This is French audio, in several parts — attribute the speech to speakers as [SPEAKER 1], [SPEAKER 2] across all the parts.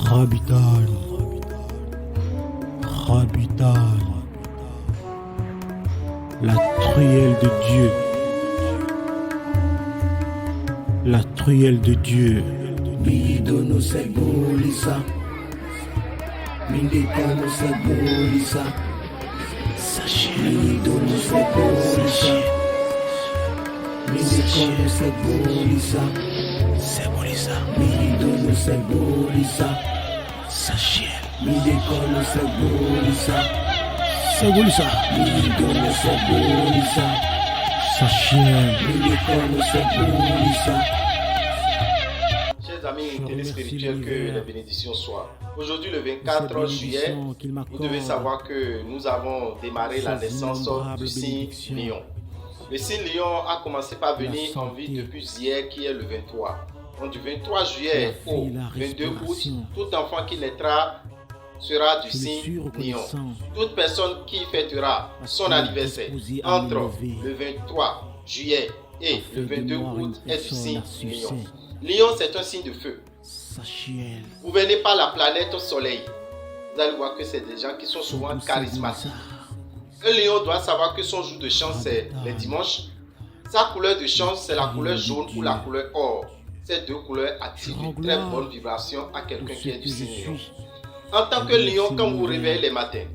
[SPEAKER 1] Rabitan, Rabitan, la truelle de Dieu, la truelle de Dieu.
[SPEAKER 2] Bidono Sebolisa, Mindekano Sebolisa, Bidono Sebolisa, Mindekano Sebolisa, Bidono Sebolisa, Mindekano Sebolisa, Bidono Sebolisa, Mindekano Sebolisa.
[SPEAKER 3] Chers amis téléspirituels, que les bénédictions soient. Aujourd'hui, le 24 juillet, vous devez savoir que nous avons démarré la naissance du signe Lion. Le signe Lion a commencé par venir en vie depuis hier, qui est le 23. Donc, du 23 juillet au 22 août, tout enfant qui naîtra sera du signe Lion. Toute personne qui fêtera son anniversaire entre le 23 juillet et le 22 août est du signe Lion. Lion, c'est un signe de feu. Gouverné par la planète Soleil. Vous allez voir que c'est des gens qui sont souvent charismatiques. Un lion doit savoir que son jour de chance, c'est les dimanches. Sa couleur de chance, c'est la couleur jaune ou la couleur or. Ces deux couleurs attirent une très bonne vibration à quelqu'un qui est du signe lion. En tant que lion, quand vous vous réveillez les matins,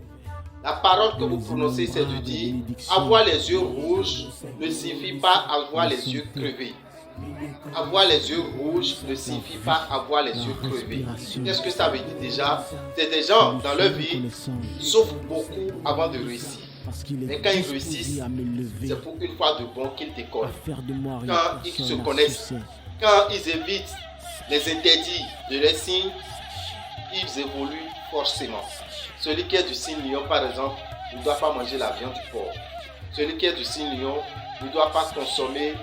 [SPEAKER 3] la parole que vous prononcez, c'est de dire avoir les yeux rouges ne signifie pas avoir les yeux crevés. Avoir les yeux rouges ne signifie pas avoir les yeux crevés. Qu'est-ce que ça veut dire déjà? C'est des gens dans leur vie souffrent beaucoup avant de réussir. Mais quand ils réussissent, c'est pour une fois de bon qu'ils décollent. Quand ils se connaissent, quand ils évitent les interdits de leurs signes, ils évoluent forcément. Celui qui est du signe lion, par exemple, ne doit pas manger la viande du porc. Celui qui est du signe lion ne doit pas consommer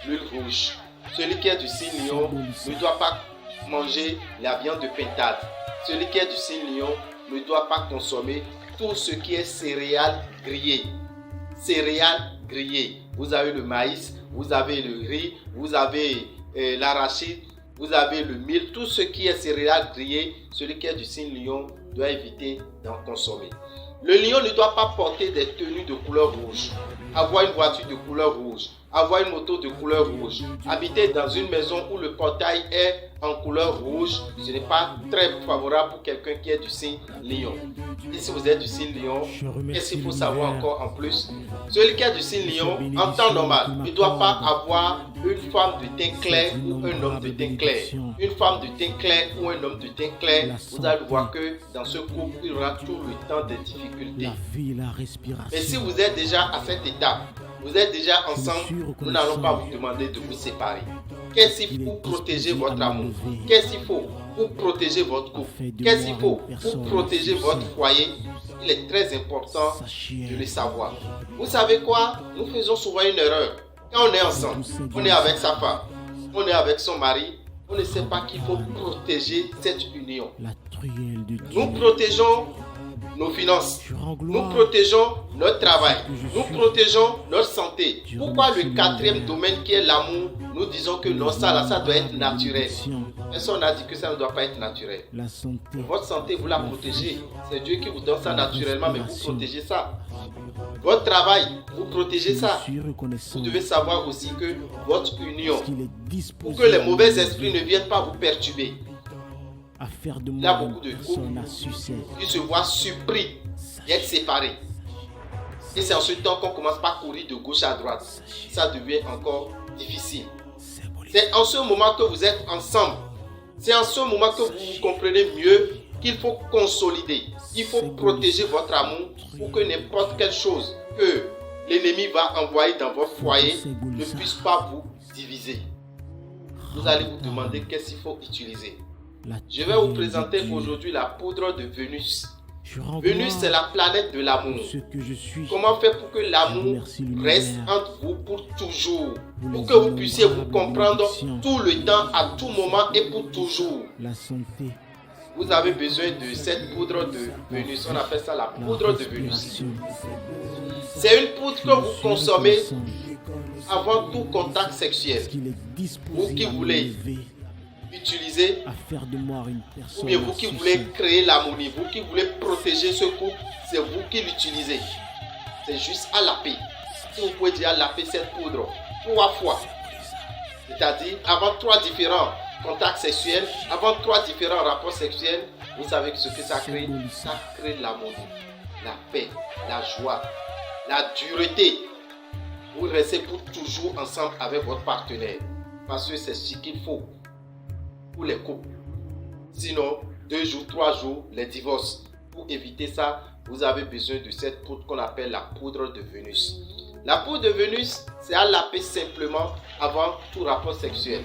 [SPEAKER 3] l'huile rouge. Celui qui est du signe lion ne doit pas manger la viande de pintade. Celui qui est du signe lion ne doit pas consommer tout ce qui est céréales grillées. Céréales grillées. Vous avez le maïs, vous avez le riz, vous avez l'arachide, vous avez le mil. Tout ce qui est céréales grillées, celui qui est du signe lion doit éviter d'en consommer. Le lion ne doit pas porter des tenues de couleur rouge, avoir une voiture de couleur rouge, avoir une moto de couleur rouge, habiter dans une maison où le portail est en couleur rouge, ce n'est pas très favorable pour quelqu'un qui est du signe lion. Et si vous êtes du signe lion, qu'est-ce qu'il faut savoir encore en plus? Celui qui est du signe lion, en temps normal, ne doit pas avoir une femme de teint clair ou un homme de teint clair. Une femme de teint clair ou un homme de teint clair, vous allez voir que dans ce couple, il y aura tout le temps des difficultés. Mais si vous êtes déjà à cette étape, vous êtes déjà ensemble, nous n'allons pas vous demander de vous séparer. Qu'est-ce qu'il faut pour protéger votre amour? Qu'est-ce qu'il faut pour protéger votre couple? Qu'est-ce qu'il faut pour protéger votre foyer? Il est très important de le savoir. Vous savez quoi? Nous faisons souvent une erreur. Quand on est ensemble, on est avec sa femme, on est avec son mari, on ne sait pas qu'il faut protéger cette union. Nous protégeons nos finances, nous protégeons notre travail, nous protégeons notre santé. Pourquoi le quatrième domaine qui est l'amour, nous disons que non, ça doit être naturel? Personne n'a dit que ça ne doit pas être naturel. Votre santé, vous la protégez. C'est Dieu qui vous donne ça naturellement, mais vous protégez ça. Votre travail, vous protégez ça. Vous devez savoir aussi que votre union, pour que les mauvais esprits ne viennent pas vous perturber. Il y a beaucoup de couples qui se voient surpris d'être séparés. Et c'est en ce temps qu'on commence par courir de gauche à droite. Ça devient encore difficile. C'est en ce moment que vous êtes ensemble. C'est en ce moment que vous comprenez mieux qu'il faut consolider. Il faut protéger votre amour pour que n'importe quelle chose que l'ennemi va envoyer dans votre foyer ne puisse pas vous diviser. Vous allez vous demander qu'est-ce qu'il faut utiliser. Je vais vous présenter aujourd'hui la poudre de Vénus. Vénus, c'est la planète de l'amour. Comment faire pour que l'amour reste entre vous pour toujours? Pour que vous puissiez vous comprendre tout le temps, à tout moment et pour toujours. Vous avez besoin de cette poudre de Vénus. On appelle ça la poudre de Vénus. C'est une poudre que vous consommez avant tout contact sexuel. Vous qui voulez utiliser,
[SPEAKER 1] à faire de moi une
[SPEAKER 3] ou
[SPEAKER 1] personne
[SPEAKER 3] bien vous qui voulez créer l'harmonie, vous qui voulez protéger ce couple, c'est vous qui l'utilisez. C'est juste à laper. Si vous pouvez déjà laper cette poudre 3 fois, c'est-à-dire avant 3 différents contacts sexuels, avant 3 différents rapports sexuels, vous savez ce que ça crée? Ça crée l'harmonie, la paix, la joie, la dureté. Vous restez pour toujours ensemble avec votre partenaire. Parce que c'est ce qu'il faut pour les couples. Sinon, 2 jours, 3 jours, les divorces. Pour éviter ça, vous avez besoin de cette poudre qu'on appelle la poudre de Vénus. La poudre de Vénus, c'est à laper simplement avant tout rapport sexuel.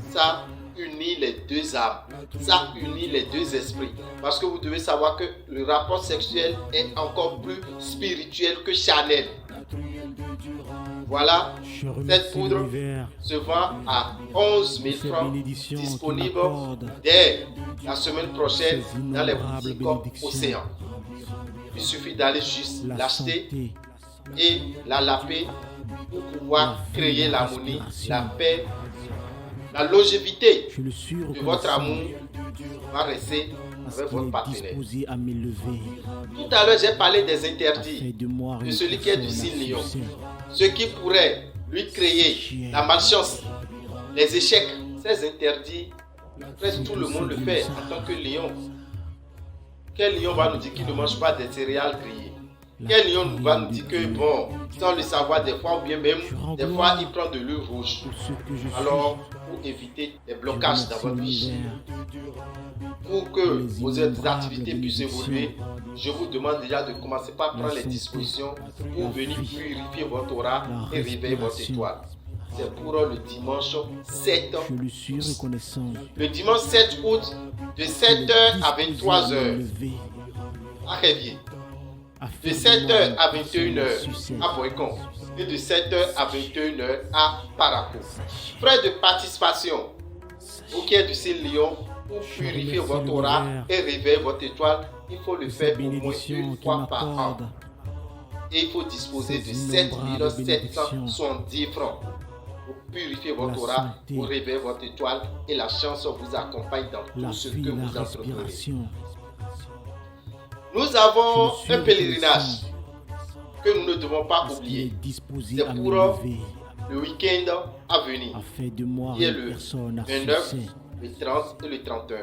[SPEAKER 3] Ça unit les deux âmes. Ça unit les deux esprits. Parce que vous devez savoir que le rapport sexuel est encore plus spirituel que charnel. Voilà, cette poudre se vend à 11 000 francs, disponible dès la semaine prochaine dans les boutiques Océan. Il suffit d'aller juste l'acheter et la laper pour pouvoir créer l'harmonie, la paix, la longévité de votre amour va rester avec votre partenaire. Tout à l'heure, j'ai parlé des interdits de celui qui est du signe lion. Ce qui pourrait lui créer la malchance, les échecs, ces interdits, presque tout le monde le fait en tant que lion. Quel lion va nous dire qu'il ne mange pas des céréales grillées? Quel lion va nous dire que, bon, sans le savoir des fois, ou bien même, des fois, il prend de l'eau rouge. Alors, pour éviter les blocages dans votre vie, pour que vos activités puissent évoluer, je vous demande déjà de commencer par prendre les dispositions pour venir purifier votre aura et réveiller votre étoile. C'est pour le dimanche 7 août. Le dimanche 7 août, de 7h à 23h, à Révier. De 7h à 21h à Boycon. Et de 7h à 21h à Paraco. Frais de participation. Vous qui êtes du signe Lion, pour purifier votre aura et réveiller votre étoile, il faut le faire au moins une fois par an. Et il faut disposer de 7 770 francs pour purifier votre aura, pour réveiller votre étoile et la chance vous accompagne dans tout ce que vous entreprenez. Nous avons un pèlerinage que nous ne devons pas oublier. C'est pour le week-end à venir, qui est le 29, le 30 et le 31.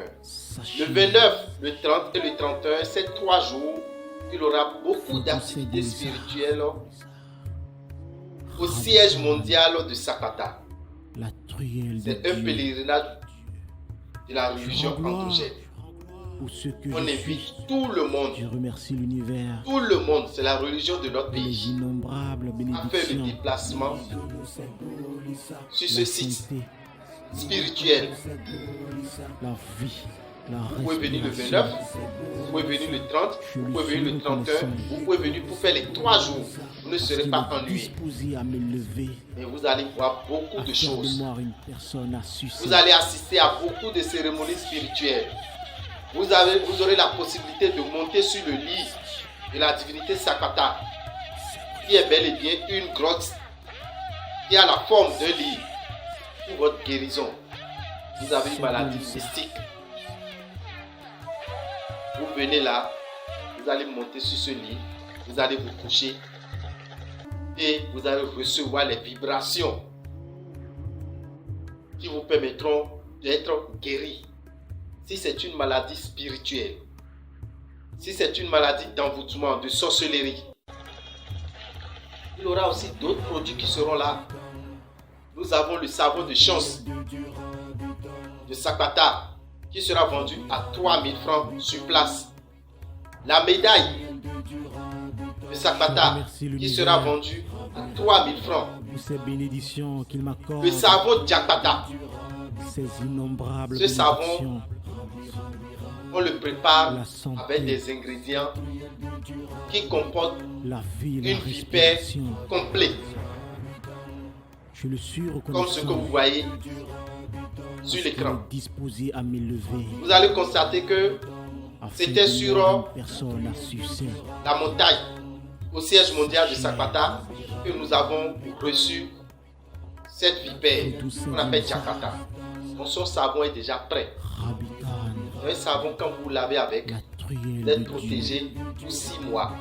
[SPEAKER 3] Le 29, le 30 et le 31, c'est 3 jours qu'il aura beaucoup d'activités spirituelles au siège mondial de Sapata. C'est un pèlerinage de la religion endogène. On invite tout le monde.
[SPEAKER 1] Je remercie l'univers.
[SPEAKER 3] Tout le monde, c'est la religion de notre pays. A fait le déplacement sur ce site spirituel.
[SPEAKER 1] La vie, la
[SPEAKER 3] vous pouvez venir le 29, vous pouvez venir le 30, vous pouvez venir le 31, vous pouvez venir pour faire les 3 jours. Vous ne serez pas ennuyé. Et vous allez voir beaucoup de choses. Vous allez assister à beaucoup de cérémonies spirituelles. Vous aurez la possibilité de monter sur le lit de la divinité Sakata, qui est bel et bien une grotte qui a la forme d'un lit pour votre guérison. Vous avez une maladie mystique. Vous venez là, vous allez monter sur ce lit, vous allez vous coucher et vous allez recevoir les vibrations qui vous permettront d'être guéri. Si c'est une maladie spirituelle, si c'est une maladie d'envoûtement, de sorcellerie, il y aura aussi d'autres produits qui seront là. Nous avons le savon de chance de Sakata qui sera vendu à 3 000 francs sur place. La médaille de Sakata qui sera vendue à 3 000 francs. Le savon Jakpata. Ce savon, on le prépare avec des ingrédients qui comportent une vipère complète. Comme ce que vous voyez sur l'écran. Vous allez constater que c'était sur la montagne, au siège mondial de Sakata, que nous avons reçu cette vipère qu'on appelle Jakpata. Donc son savon est déjà prêt.
[SPEAKER 1] Rabitan,
[SPEAKER 3] Un savon, quand vous lavez avec,
[SPEAKER 1] la truelle
[SPEAKER 3] vous êtes
[SPEAKER 1] de
[SPEAKER 3] protégé
[SPEAKER 1] Dieu.
[SPEAKER 3] pour 6 mois.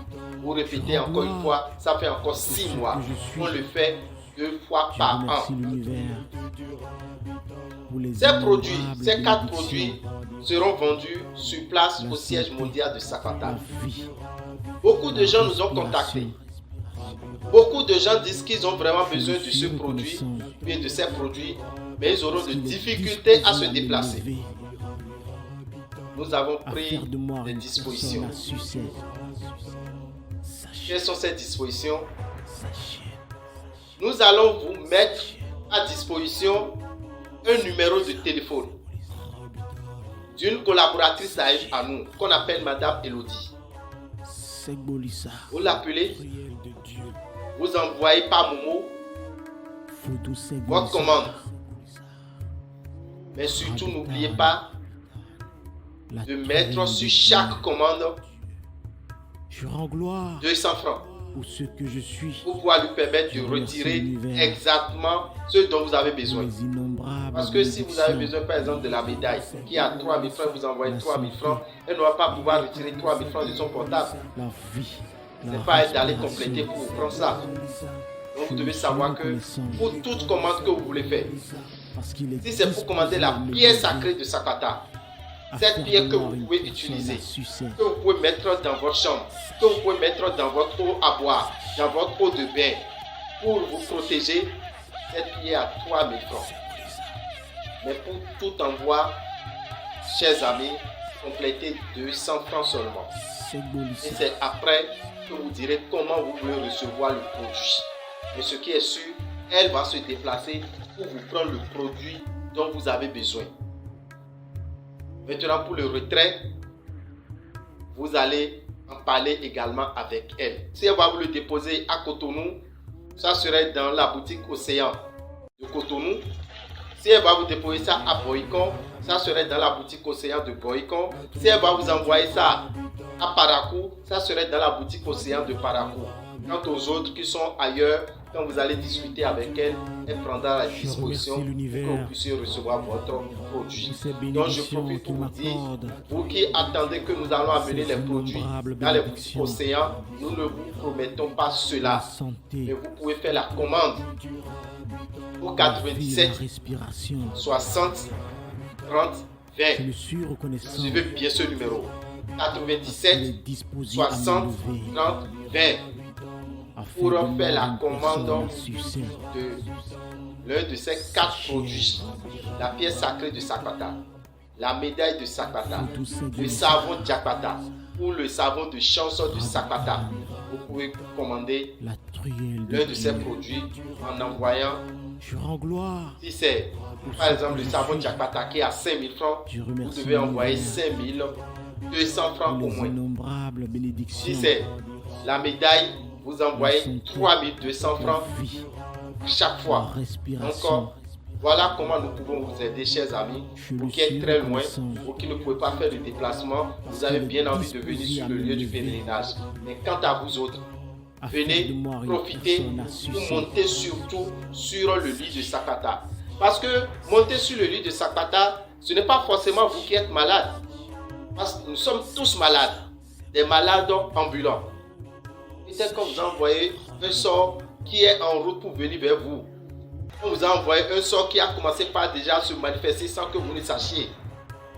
[SPEAKER 3] Vous répétez encore une fois, ça fait encore 6 mois. On le fait 2 fois
[SPEAKER 1] Je
[SPEAKER 3] par an.
[SPEAKER 1] remercie l'univers pour les
[SPEAKER 3] Ces produits,
[SPEAKER 1] innombrables
[SPEAKER 3] ces 4
[SPEAKER 1] bénédictions,
[SPEAKER 3] produits seront vendus sur place
[SPEAKER 1] la
[SPEAKER 3] au siège
[SPEAKER 1] santé,
[SPEAKER 3] mondial de
[SPEAKER 1] la
[SPEAKER 3] Sakata.
[SPEAKER 1] vie,
[SPEAKER 3] Beaucoup de
[SPEAKER 1] la
[SPEAKER 3] gens nous ont
[SPEAKER 1] respiration.
[SPEAKER 3] contactés. Beaucoup de gens disent qu'ils ont vraiment
[SPEAKER 1] Je
[SPEAKER 3] besoin de
[SPEAKER 1] suis
[SPEAKER 3] ce produit,
[SPEAKER 1] reconnaissant
[SPEAKER 3] et de ces produits, mais ils auront
[SPEAKER 1] parce
[SPEAKER 3] de
[SPEAKER 1] qu'il est
[SPEAKER 3] difficultés à se
[SPEAKER 1] disposé
[SPEAKER 3] déplacer.
[SPEAKER 1] m'élever,
[SPEAKER 3] Nous avons
[SPEAKER 1] à
[SPEAKER 3] pris
[SPEAKER 1] faire de moi
[SPEAKER 3] des
[SPEAKER 1] une
[SPEAKER 3] dispositions.
[SPEAKER 1] personne à succès. Sachez,
[SPEAKER 3] Quelles sont ces dispositions?
[SPEAKER 1] sachez,
[SPEAKER 3] Nous allons vous mettre à disposition un numéro de téléphone d'une collaboratrice à nous, qu'on appelle Madame Elodie.
[SPEAKER 1] Segbolissa,
[SPEAKER 3] Vous l'appelez,
[SPEAKER 1] prière de Dieu,
[SPEAKER 3] vous envoyez par Momo
[SPEAKER 1] Foudou Segbolissa,
[SPEAKER 3] votre commande. Mais surtout, n'oubliez pas
[SPEAKER 1] la
[SPEAKER 3] de
[SPEAKER 1] truelle
[SPEAKER 3] mettre
[SPEAKER 1] de
[SPEAKER 3] sur
[SPEAKER 1] Dieu.
[SPEAKER 3] chaque commande
[SPEAKER 1] Je rends gloire
[SPEAKER 3] 200 francs
[SPEAKER 1] pour ce que je suis,
[SPEAKER 3] pour pouvoir lui permettre de
[SPEAKER 1] Je remercie
[SPEAKER 3] retirer
[SPEAKER 1] l'univers
[SPEAKER 3] exactement ce dont vous avez
[SPEAKER 1] pour
[SPEAKER 3] besoin.
[SPEAKER 1] les innombrables
[SPEAKER 3] Parce que si vous avez
[SPEAKER 1] bénédictions.
[SPEAKER 3] besoin, par exemple, de la médaille qui est à 3 000 francs, vous envoyez 3 000 francs, elle ne va pas pouvoir retirer 3 000 francs de son portable.
[SPEAKER 1] La vie,
[SPEAKER 3] Ce
[SPEAKER 1] la
[SPEAKER 3] n'est pas elle d'aller
[SPEAKER 1] respiration.
[SPEAKER 3] compléter pour vous prendre ça. Donc vous
[SPEAKER 1] Je
[SPEAKER 3] devez
[SPEAKER 1] suis
[SPEAKER 3] savoir que
[SPEAKER 1] reconnaissant
[SPEAKER 3] pour toute commande que vous voulez faire,
[SPEAKER 1] parce qu'il est
[SPEAKER 3] si c'est pour commander la
[SPEAKER 1] disposé à
[SPEAKER 3] pierre
[SPEAKER 1] m'élever,
[SPEAKER 3] sacrée de Sakata,
[SPEAKER 1] à
[SPEAKER 3] cette
[SPEAKER 1] faire
[SPEAKER 3] pierre
[SPEAKER 1] de
[SPEAKER 3] que
[SPEAKER 1] moi
[SPEAKER 3] vous
[SPEAKER 1] une
[SPEAKER 3] pouvez
[SPEAKER 1] personne
[SPEAKER 3] utiliser,
[SPEAKER 1] à succès,
[SPEAKER 3] que vous pouvez mettre dans votre chambre, que vous pouvez mettre dans votre eau à boire, dans votre eau de bain, pour vous protéger, cette pierre à 3 000 francs. Mais pour tout envoi, chers amis, complétez 200 francs seulement. Et
[SPEAKER 1] Segbolissa,
[SPEAKER 3] c'est après que vous direz comment vous voulez recevoir le produit. Mais ce qui est sûr, elle va se déplacer pour vous prendre le produit dont vous avez besoin. Maintenant, pour le retrait, vous allez en parler également avec elle. Si elle va vous le déposer à Cotonou, ça serait dans la boutique Océan de Cotonou. Si elle va vous déposer ça à Boycon, ça serait dans la boutique Océan de Boycon. Si elle va vous envoyer ça à Parakou, ça serait dans la boutique Océan de Parakou. Quant aux autres qui sont ailleurs, quand vous allez discuter avec elle, elle prendra la
[SPEAKER 1] Je
[SPEAKER 3] disposition
[SPEAKER 1] remercie
[SPEAKER 3] pour que
[SPEAKER 1] l'univers
[SPEAKER 3] vous puissiez recevoir votre produit.
[SPEAKER 1] pour ces
[SPEAKER 3] Donc je
[SPEAKER 1] bénédictions
[SPEAKER 3] profite
[SPEAKER 1] qu'il
[SPEAKER 3] pour vous dire,
[SPEAKER 1] m'accorde.
[SPEAKER 3] vous qui attendez que nous allons amener
[SPEAKER 1] Ces
[SPEAKER 3] les produits
[SPEAKER 1] innombrables
[SPEAKER 3] dans les boutiques
[SPEAKER 1] bénédictions.
[SPEAKER 3] Océan, nous ne vous promettons pas
[SPEAKER 1] La
[SPEAKER 3] cela.
[SPEAKER 1] santé,
[SPEAKER 3] Mais vous pouvez faire la commande au
[SPEAKER 1] la vie, la
[SPEAKER 3] 97
[SPEAKER 1] respiration.
[SPEAKER 3] 60 30
[SPEAKER 1] Je
[SPEAKER 3] 20.
[SPEAKER 1] le suis reconnaissant
[SPEAKER 3] Suivez bien ce numéro.
[SPEAKER 1] parce qu'il
[SPEAKER 3] 97
[SPEAKER 1] est disposé à
[SPEAKER 3] 60
[SPEAKER 1] m'élever,
[SPEAKER 3] 30 20
[SPEAKER 1] à
[SPEAKER 3] pour
[SPEAKER 1] faire de
[SPEAKER 3] faire la
[SPEAKER 1] moi une personne
[SPEAKER 3] commande
[SPEAKER 1] à succès.
[SPEAKER 3] de l'un de ces 4 produits. La pièce sacrée de Sakata, la médaille de Sakata,
[SPEAKER 1] Foudou
[SPEAKER 3] le
[SPEAKER 1] Segbolissa,
[SPEAKER 3] savon Diakata ou le savon de chanson de Sakata. Vous pouvez commander
[SPEAKER 1] la truelle
[SPEAKER 3] l'un de
[SPEAKER 1] de
[SPEAKER 3] ces
[SPEAKER 1] Dieu.
[SPEAKER 3] produits en envoyant,
[SPEAKER 1] Je rends gloire.
[SPEAKER 3] si c'est par exemple le savon Diakata qui est à 5 000 francs,
[SPEAKER 1] Je
[SPEAKER 3] vous
[SPEAKER 1] remercie
[SPEAKER 3] devez envoyer
[SPEAKER 1] l'univers
[SPEAKER 3] 5 200 francs
[SPEAKER 1] pour
[SPEAKER 3] au
[SPEAKER 1] les
[SPEAKER 3] moins.
[SPEAKER 1] innombrables
[SPEAKER 3] Si
[SPEAKER 1] bénédictions.
[SPEAKER 3] c'est la médaille, vous envoyez 3 200 francs
[SPEAKER 1] La vie,
[SPEAKER 3] à chaque
[SPEAKER 1] la
[SPEAKER 3] fois.
[SPEAKER 1] respiration.
[SPEAKER 3] Encore, voilà comment nous pouvons vous aider, chers amis.
[SPEAKER 1] Je
[SPEAKER 3] Vous
[SPEAKER 1] le
[SPEAKER 3] qui êtes
[SPEAKER 1] suis
[SPEAKER 3] très loin,
[SPEAKER 1] reconnaissant
[SPEAKER 3] vous qui ne pouvez pas faire le déplacement, vous avez bien envie de venir sur le lieu du pèlerinage. Mais quant à vous autres,
[SPEAKER 1] à faire
[SPEAKER 3] venez
[SPEAKER 1] de moi une
[SPEAKER 3] profiter
[SPEAKER 1] personne à
[SPEAKER 3] pour
[SPEAKER 1] succès.
[SPEAKER 3] monter surtout sur le lit de Sakata. Parce que monter sur le lit de Sakata, ce n'est pas forcément vous qui êtes malade. Parce que nous sommes tous malades, des malades ambulants. Peut-être qu'on vous a envoyé un sort qui est en route pour venir vers vous. On vous a envoyé un sort qui a commencé par déjà se manifester sans que vous ne sachiez.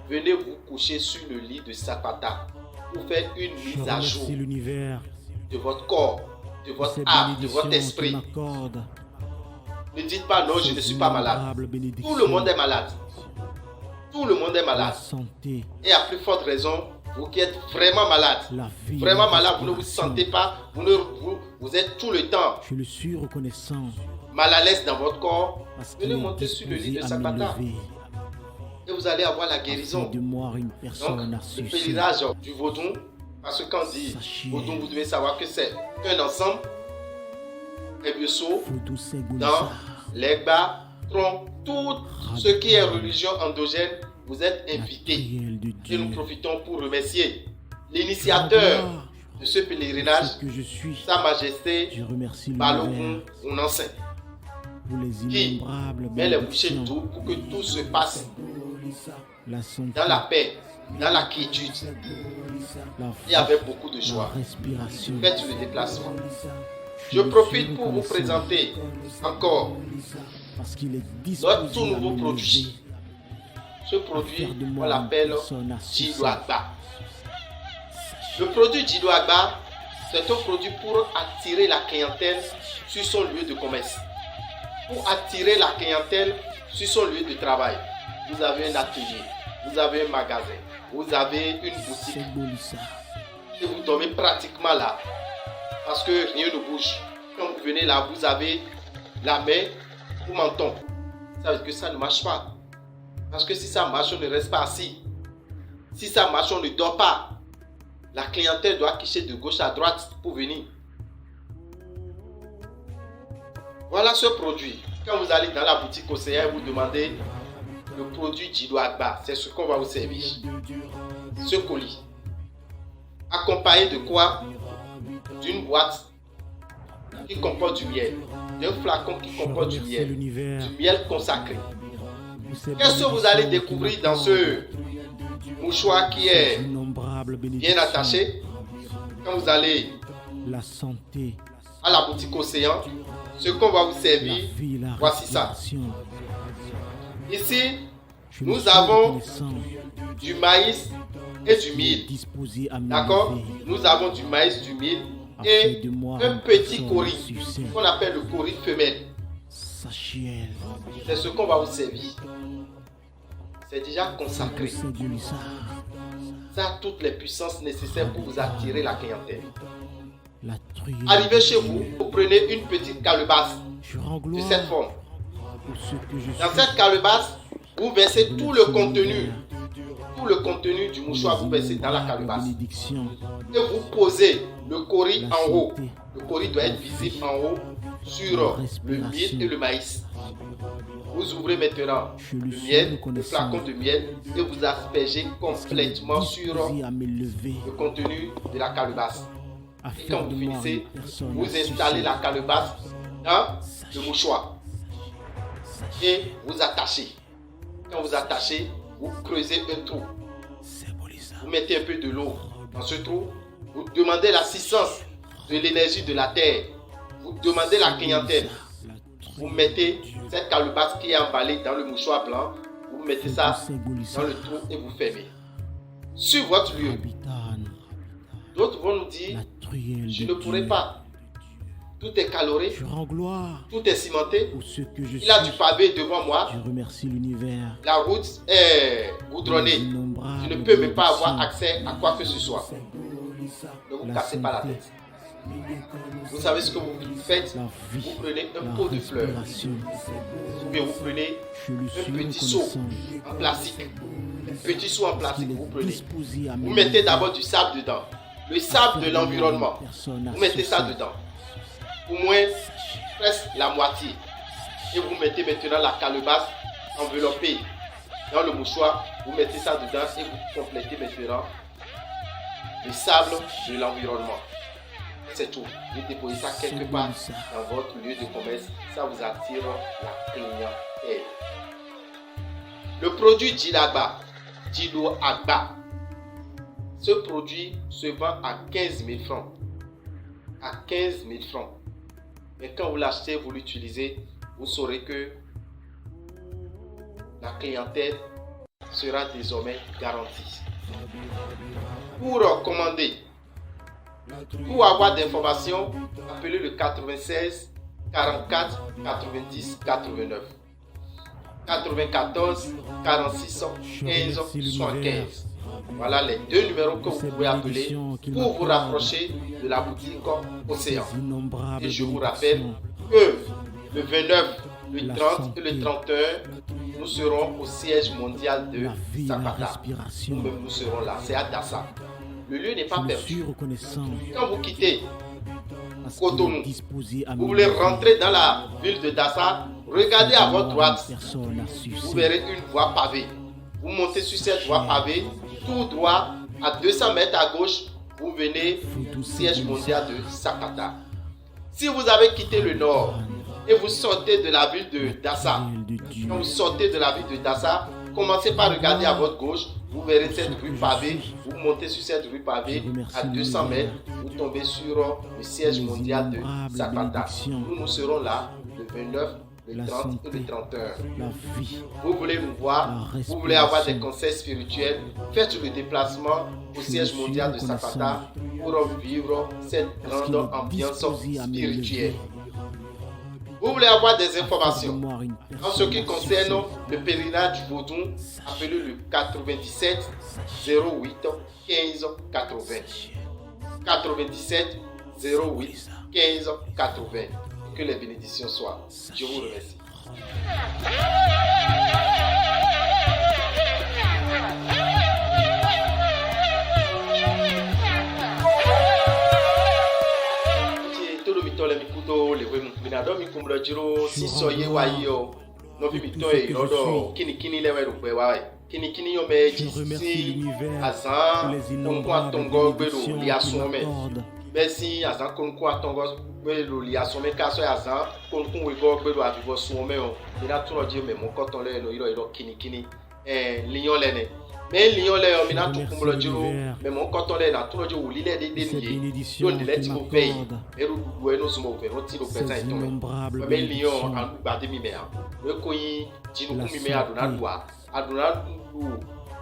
[SPEAKER 3] Venez vous coucher sur le lit de Sakata pour faire une
[SPEAKER 1] Je
[SPEAKER 3] mise à jour
[SPEAKER 1] remercie l'univers
[SPEAKER 3] de votre corps, de
[SPEAKER 1] pour
[SPEAKER 3] votre
[SPEAKER 1] ces
[SPEAKER 3] âme, de votre
[SPEAKER 1] bénédictions qu'il
[SPEAKER 3] esprit.
[SPEAKER 1] m'accorde.
[SPEAKER 3] Ne dites pas non, je ne suis pas malade.
[SPEAKER 1] Innombrables bénédictions.
[SPEAKER 3] Tout le monde est malade. Tout le monde est
[SPEAKER 1] La
[SPEAKER 3] malade.
[SPEAKER 1] santé,
[SPEAKER 3] Et à plus forte raison, vous qui êtes vraiment malade,
[SPEAKER 1] la vie,
[SPEAKER 3] vraiment
[SPEAKER 1] la
[SPEAKER 3] malade, vous ne vous
[SPEAKER 1] respiration.
[SPEAKER 3] sentez pas, vous êtes tout le temps
[SPEAKER 1] Je le suis reconnaissant
[SPEAKER 3] mal à l'aise dans votre corps.
[SPEAKER 1] parce qu'il
[SPEAKER 3] Venez
[SPEAKER 1] est
[SPEAKER 3] monter sur le lit de
[SPEAKER 1] disposé à
[SPEAKER 3] Sakata
[SPEAKER 1] m'élever.
[SPEAKER 3] et vous allez avoir la
[SPEAKER 1] À faire
[SPEAKER 3] guérison.
[SPEAKER 1] de moi une
[SPEAKER 3] Donc,
[SPEAKER 1] personne à
[SPEAKER 3] le
[SPEAKER 1] succès.
[SPEAKER 3] pèlerinage du Vaudon, parce que quand on dit
[SPEAKER 1] Sachez.
[SPEAKER 3] Vaudon, vous devez savoir que c'est un ensemble. Ebioso,
[SPEAKER 1] Foudou Segbolissa,
[SPEAKER 3] dans l'Egba, Tron, tout ce qui est religion endogène, vous êtes
[SPEAKER 1] la
[SPEAKER 3] invités.
[SPEAKER 1] prière de
[SPEAKER 3] Et
[SPEAKER 1] Dieu.
[SPEAKER 3] nous profitons pour remercier l'initiateur de ce pèlerinage,
[SPEAKER 1] Ce que je suis,
[SPEAKER 3] Sa Majesté
[SPEAKER 1] je remercie l'univers.
[SPEAKER 3] Balogun Onansen.
[SPEAKER 1] pour les
[SPEAKER 3] qui
[SPEAKER 1] innombrables
[SPEAKER 3] met les bouchées
[SPEAKER 1] bénédictions,
[SPEAKER 3] d'eau pour que tout se passe
[SPEAKER 1] la santé,
[SPEAKER 3] dans la paix, dans la quiétude
[SPEAKER 1] la
[SPEAKER 3] et avec beaucoup de
[SPEAKER 1] la
[SPEAKER 3] joie.
[SPEAKER 1] respiration.
[SPEAKER 3] Faites le déplacement. Je profite pour vous présenter encore
[SPEAKER 1] parce qu'il est
[SPEAKER 3] notre
[SPEAKER 1] disposé
[SPEAKER 3] tout
[SPEAKER 1] à
[SPEAKER 3] nouveau
[SPEAKER 1] me
[SPEAKER 3] produit.
[SPEAKER 1] lever,
[SPEAKER 3] Ce
[SPEAKER 1] à
[SPEAKER 3] produit,
[SPEAKER 1] faire de
[SPEAKER 3] on
[SPEAKER 1] moi une
[SPEAKER 3] l'appelle
[SPEAKER 1] personne assise.
[SPEAKER 3] Jido Agba. Le produit Jido Agba, c'est un produit pour attirer la clientèle sur son lieu de commerce. Pour attirer la clientèle sur son lieu de travail. Vous avez un atelier, vous avez un magasin, vous avez une boutique
[SPEAKER 1] C'est Bolissa.
[SPEAKER 3] et vous dormez pratiquement là. Parce que rien ne bouge. Quand vous venez là, vous avez la main au menton. Ça veut dire que ça ne marche pas. Parce que si ça marche, on ne reste pas assis. Si ça marche, on ne dort pas. La clientèle doit quicher de gauche à droite pour venir. Voilà ce produit. Quand vous allez dans la boutique conseillère, vous demandez le produit Jido Agba. C'est ce qu'on va vous servir. Ce colis. Accompagné de quoi? D'une boîte qui comporte du miel. D'un flacon qui
[SPEAKER 1] Je
[SPEAKER 3] comporte du
[SPEAKER 1] remercie
[SPEAKER 3] miel.
[SPEAKER 1] l'univers
[SPEAKER 3] Du miel consacré.
[SPEAKER 1] pour ces
[SPEAKER 3] Qu'est-ce que vous allez
[SPEAKER 1] bénédictions
[SPEAKER 3] découvrir
[SPEAKER 1] qui
[SPEAKER 3] dans ce mouchoir qui est
[SPEAKER 1] innombrables
[SPEAKER 3] bien
[SPEAKER 1] bénédictions,
[SPEAKER 3] attaché? Quand vous allez
[SPEAKER 1] la santé,
[SPEAKER 3] à la boutique Océan, ce qu'on va vous
[SPEAKER 1] la
[SPEAKER 3] servir,
[SPEAKER 1] vie, la
[SPEAKER 3] voici ça.
[SPEAKER 1] respiration.
[SPEAKER 3] Ici,
[SPEAKER 1] Je
[SPEAKER 3] nous
[SPEAKER 1] suis
[SPEAKER 3] avons
[SPEAKER 1] reconnaissant
[SPEAKER 3] du maïs et du mil.
[SPEAKER 1] disposé à me
[SPEAKER 3] D'accord?
[SPEAKER 1] lever,
[SPEAKER 3] Nous avons du maïs, du mil
[SPEAKER 1] à faire
[SPEAKER 3] et
[SPEAKER 1] de moi
[SPEAKER 3] un
[SPEAKER 1] une
[SPEAKER 3] petit
[SPEAKER 1] personne
[SPEAKER 3] cori
[SPEAKER 1] succès.
[SPEAKER 3] qu'on appelle le cori femelle.
[SPEAKER 1] Sachiel,
[SPEAKER 3] C'est ce qu'on va vous servir. C'est déjà consacré.
[SPEAKER 1] c'est Bolissa.
[SPEAKER 3] Ça a toutes les puissances nécessaires pour vous attirer la clientèle.
[SPEAKER 1] La truie.
[SPEAKER 3] Arrivez chez vous, vous prenez une petite calebasse
[SPEAKER 1] Je rends
[SPEAKER 3] de
[SPEAKER 1] gloire
[SPEAKER 3] cette forme.
[SPEAKER 1] pour ce que je
[SPEAKER 3] Dans
[SPEAKER 1] suis.
[SPEAKER 3] cette calebasse, vous versez tout le contenu du mouchoir, vous versez dans la calebasse.
[SPEAKER 1] Bénédiction,
[SPEAKER 3] Et vous posez le cori
[SPEAKER 1] la
[SPEAKER 3] en haut.
[SPEAKER 1] santé,
[SPEAKER 3] Le cori doit être visible en haut sur le miel et le maïs. Vous ouvrez maintenant
[SPEAKER 1] je
[SPEAKER 3] le
[SPEAKER 1] le suis
[SPEAKER 3] miel, le
[SPEAKER 1] reconnaissant.
[SPEAKER 3] flacon de miel et vous aspergez complètement sur
[SPEAKER 1] Disposé à me lever,
[SPEAKER 3] le contenu de la calebasse.
[SPEAKER 1] à
[SPEAKER 3] Et
[SPEAKER 1] faire
[SPEAKER 3] quand
[SPEAKER 1] de
[SPEAKER 3] vous
[SPEAKER 1] moi
[SPEAKER 3] finissez,
[SPEAKER 1] une personne
[SPEAKER 3] vous
[SPEAKER 1] assise.
[SPEAKER 3] installez la calebasse dans le mouchoir et vous attachez. Quand vous attachez, vous creusez un trou.
[SPEAKER 1] C'est Bolissa.
[SPEAKER 3] Vous mettez un peu de l'eau dans ce trou. Vous demandez l'assistance de l'énergie de la terre. Vous demandez la clientèle.
[SPEAKER 1] La
[SPEAKER 3] Vous mettez cette calebasse qui est emballée dans le mouchoir blanc. Vous mettez ça
[SPEAKER 1] c'est Bolissa.
[SPEAKER 3] dans le trou et vous fermez. Sur votre lieu,
[SPEAKER 1] Habitane,
[SPEAKER 3] d'autres vont nous dire,
[SPEAKER 1] la truelle
[SPEAKER 3] je
[SPEAKER 1] de
[SPEAKER 3] ne pourrai
[SPEAKER 1] Dieu.
[SPEAKER 3] pas. Tout est caloré,
[SPEAKER 1] Je rends gloire
[SPEAKER 3] tout est cimenté.
[SPEAKER 1] pour ce que je
[SPEAKER 3] Il a du
[SPEAKER 1] suis.
[SPEAKER 3] pavé devant moi.
[SPEAKER 1] Je remercie l'univers.
[SPEAKER 3] La route est goudronnée. Je ne peux même pas avoir accès à quoi que ce soit. Ne vous
[SPEAKER 1] La
[SPEAKER 3] cassez pas la
[SPEAKER 1] santé,
[SPEAKER 3] tête. Vous savez ce que vous faites?
[SPEAKER 1] la
[SPEAKER 3] Vous
[SPEAKER 1] vie,
[SPEAKER 3] prenez un
[SPEAKER 1] la
[SPEAKER 3] pot de fleurs.
[SPEAKER 1] respiration.
[SPEAKER 3] Ou bien vous prenez
[SPEAKER 1] Je le suis
[SPEAKER 3] un petit seau
[SPEAKER 1] reconnaissant.
[SPEAKER 3] en plastique. Un petit seau en
[SPEAKER 1] Parce
[SPEAKER 3] plastique,
[SPEAKER 1] qu'il
[SPEAKER 3] vous
[SPEAKER 1] est
[SPEAKER 3] prenez.
[SPEAKER 1] disposé à me
[SPEAKER 3] Vous mettez
[SPEAKER 1] lever,
[SPEAKER 3] d'abord du sable dedans. Le
[SPEAKER 1] à
[SPEAKER 3] sable de
[SPEAKER 1] faire moi
[SPEAKER 3] l'environnement.
[SPEAKER 1] une personne
[SPEAKER 3] Vous mettez ça
[SPEAKER 1] assise.
[SPEAKER 3] dedans. Au moins presque la moitié. Et vous mettez maintenant la calebasse enveloppée dans le mouchoir. Vous mettez ça dedans et vous complétez maintenant le sable de l'environnement. C'est tout. Vous déposez ça quelque part dans votre lieu de commerce. Ça vous attire la clientèle. Le produit Jido Agba. Ce produit se vend à 15 000 francs. À 15 000 francs. Mais quand vous l'achetez, vous l'utilisez, vous saurez que la clientèle sera désormais garantie. Pour commander, pour avoir d'informations, appelez le 96 44 90 89. 94 46 15 75. Voilà les deux numéros que vous pouvez appeler pour vous rapprocher de la boutique Océan. Et je vous rappelle que le 29, le 30 et le 31, nous serons au siège mondial de Zapata. Nous-mêmes, nous serons là. C'est à Dassa. Le lieu n'est pas
[SPEAKER 1] Je
[SPEAKER 3] perdu.
[SPEAKER 1] suis reconnaissant.
[SPEAKER 3] Quand vous quittez
[SPEAKER 1] Parce
[SPEAKER 3] Cotonou,
[SPEAKER 1] qu'il est disposé à
[SPEAKER 3] vous
[SPEAKER 1] me
[SPEAKER 3] voulez
[SPEAKER 1] lever,
[SPEAKER 3] rentrer dans la ville de Dassa, regardez à votre droite.
[SPEAKER 1] personne à sucer.
[SPEAKER 3] Vous verrez une voie pavée. Vous montez sur cette voie pavée, tout droit, à 200 mètres à gauche, vous venez au siège mondial de Zapata. Si vous avez quitté le nord et vous sortez de la ville de Dassa. Quand vous sortez de la ville de Dassa, commencez par regarder à votre gauche. Vous verrez cette rue pavée. Vous montez sur cette rue pavée à 200 mètres. Vous tombez sur le siège mondial de Zapata. Nous serons là le 29, le 30 et le 31. Vous voulez nous voir, vous voulez avoir des conseils spirituels, faites le déplacement au siège mondial de Zapata pour vivre cette grande ambiance spirituelle. Vous voulez avoir des informations en ce qui concerne le pèlerinage du Vaudou, appelez le 97 08 15 80. 97 08 15 80. Que les bénédictions soient. Je vous remercie. Si soyez wayo, no vi mito e rodo kini lewe rugbe wa kini yo meji si azan onko atongo gbero li asome besi azan konko atongo gbero li asome ka so azan konko we go gbero avivo suome o ina tun oje me mo koton le no iro kini lion lene mais lion le o mina tun kumlo jiro me mo koton le na tun oje wuli le de ni yo ni le ti mo pay eru dudu eno sumo fe ro ti lo peta ito me lion an gba de mi me a we koyin jinu ku mi me aduna du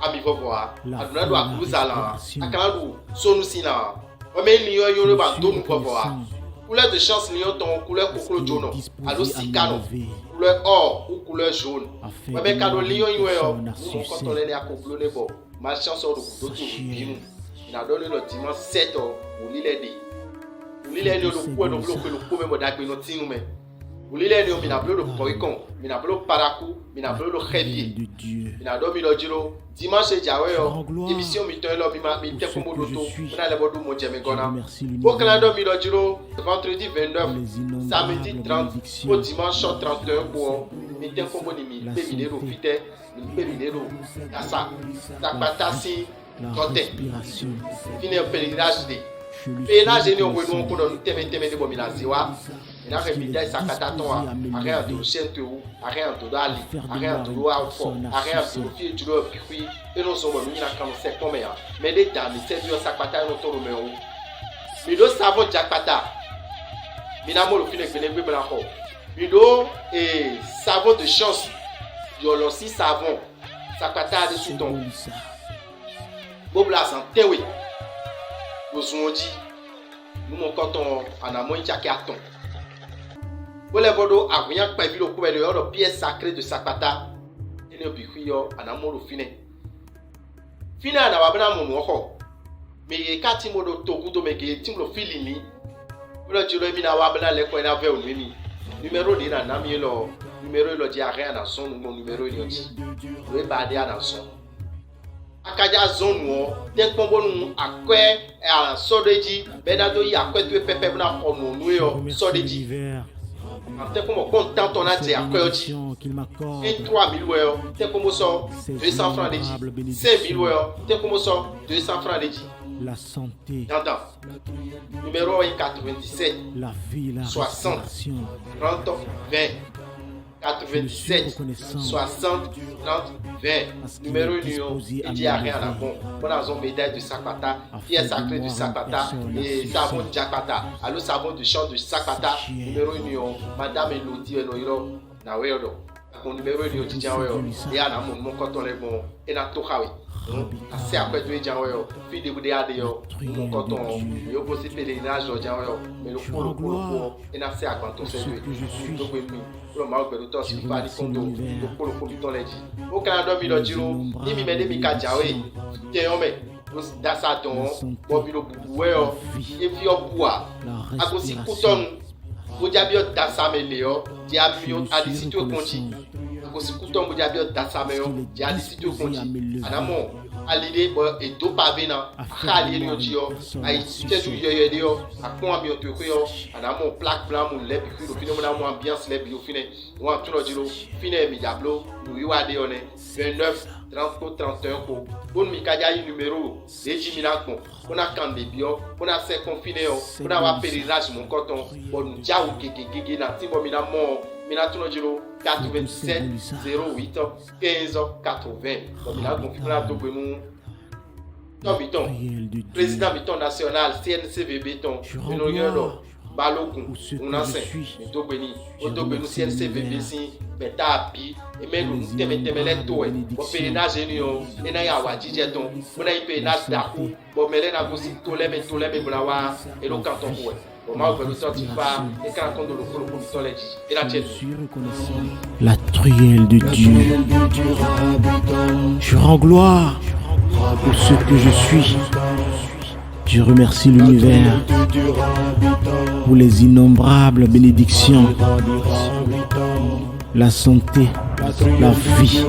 [SPEAKER 3] ami vovoa aduna du akuzala akala du sonu sina o me lion yo ba do nu vovoa couleur de chance lion ton couleur kokolo jono alo sikano couleur or ou couleur jaune o me kado lion yo yo mo ko to le ni akoplo ne bo ma chance o do to binu na do le dimanche 7 o lile ni o lo ku no blo ko me mo dagbe no tinu me ulile ni o mina blo do poikon mina blo paraku mina blo do xevi mina do mi lo jiro dimanche jawe yo émission mi to lo mi te ko mo do to na le bodu mo jeme gona o kana do mi lo jiro vendredi 29 samedi 30 au dimanche 31 pour mi te ko mo ni mi pe mi le ro fite mi pe mi le ro asa takpatasi kote fini o pèlerinage de pèlerinage ni o we no ko do teme de bo mi na ziwa ina ke bidai sakata to a to sento a to dali a to alfo a to fi julo pikui e no so mo mi na kan se come ya me de dami se dio sakata no to me o mi do savo jakpata mi na mo lo fi ne gbe bla ko mi do savon de chance yo lo si savon sakata de souton bobla santewe osunji nous mon coton en amont chaki aton. Pour les bodo a rien pas vu le couvert de pièce sacrée de Zapata et le bicuyo en amont le finet. Fina na wabana mon oho. Mais kati modo tokudo mege timlo filini. Pour le juro mi na wabana le ko na ve onimi. Numéro de na nami lo numéro lo di rien dans son numéro ni oti. Le ba dia dans son. Akaja zone wo den pombo nu akwe a sodeji bedado yi akwe tu pepe na onu nu yo sodeji ante como content on a dit akwe oji et 3000 wo te como so 200 francs deji 5000 wo te como so 200 francs deji
[SPEAKER 1] la santé
[SPEAKER 3] dans numéro 97
[SPEAKER 1] la vie la
[SPEAKER 3] 60 30 20 97 60 30 20 numéro union et dit à rien à bon on a une médaille de Zapata pierre sacrée de Zapata et savon de Zapata alors savon de champ de Zapata numéro union madame Elodie Enoiro na weodo mon numéro union dit jawo et ana mon quand on est bon et na to hawe assez après tu jawo fi de bude ade yo mon quand on yo bosser pèlerinage jawo mais le pour et na c'est à quand on fait donc oui le mal que l'auteur si pas du compte pour le comité les dit au Canada mi lo jiro ni mi mede mi ka jawe te o me dasa don bo bi lo buwe o e fi o bua agosi kuton o jabio dasa me le o di abio adisitu okonji agosi kuton bo jabio dasa me o di adisitu okonji anamo alide bo e do pavé na khali ni ojo ai teju yoyo de yo akon ami o to ko yo anamo plaque blanc mu le bi ko fino mo ambiance le bi o fine wa tuno jiro fine mi diablo no yiwa de one 29 30 ko 31 ko bon mi ka ya numéro deji mi na gbon on a kan de bio on a se confiné on a wa pèlerinage mon coton bon ja o gege na ti bo mi na mo mi na tuno jiro 97 08 15 80 bon mi na gbon fi na to gbe mu non biton président biton national CNCVB ton no yoro Balogun, Unansen, Dogbeni, Odogbenou, CNCVB, Betapi, et même nous temelet toi, au pénage union, et n'a ya wadije ton, on a eu pénage d'akou, bon, mais là, vous aussi, tous les boulawa, et le canton pour bon, moi, vous sortir pas, et quand on compte le coup, le et la tienne.
[SPEAKER 1] La truelle de Dieu. Je rends gloire pour ce que je suis. Je remercie l'univers pour les innombrables bénédictions, la santé, la vie,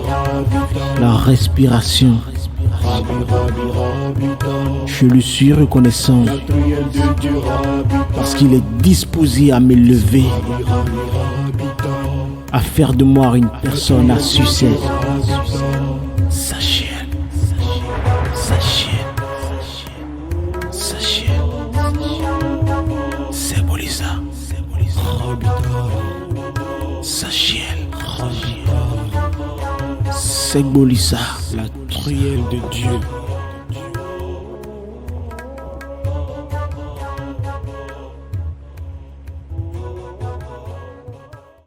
[SPEAKER 1] la respiration. Je lui suis reconnaissant parce qu'il est disposé à m'élever, à faire de moi une personne à succès. Sachez. Segbolissa, la truelle de Dieu.